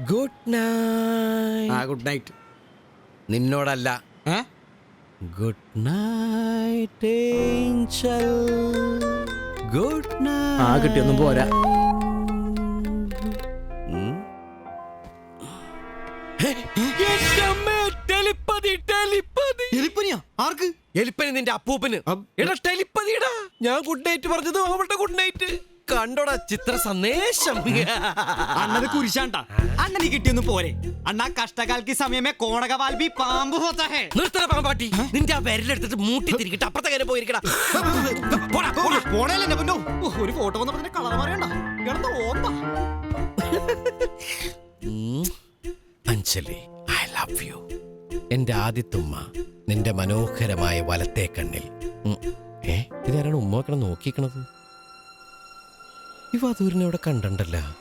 Good night. Good night. നിന്നോടല്ല. Good night angel. Good night. കിട്ടിയൊന്നും പോരാ. ആർക്ക്? എലിപ്പനി നിന്റെ അപ്പൂപ്പന്. എടാ ടെലിപ്പതിടാ. ഞാൻ ഗുഡ് നൈറ്റ് പറഞ്ഞത് അവളുടെ ഗുഡ് നൈറ്റ്. കണ്ടോടാ ചിത്ര സന്ദേശം. അണ്ണത് കുരിശാണ്ടാ. അണ്ണന് കിട്ടിയൊന്നും പോരെ. അണ്ണാ കഷ്ടകാലക്ക് സമയമേ കോണകവാൽ ബി പാമ്പ് ഹോത്താ ഹേ. നിർത്തണ പാമ്പാട്ടി. നിന്റെ ആ വിരലെടുത്തിട്ട് മൂട്ടി തിരികട്ടെ. അപ്പുറത്തെ കാര്യം പോയിരിക്കടാ. പോണേലെ പൊന്നോ. ഒരു ഫോട്ടോ വന്നപ്പോ കളർ പറയണ്ട. Anjali, I love you. എന്റെ ആദിത്തുമ്മ, നിന്റെ മനോഹരമായ വലത്തെ കണ്ണിൽ. ഇതാരാണ് ഉമ്മ നോക്കിക്കണത്? ഈ വധൂരിനെ അവിടെ കണ്ടല്ല.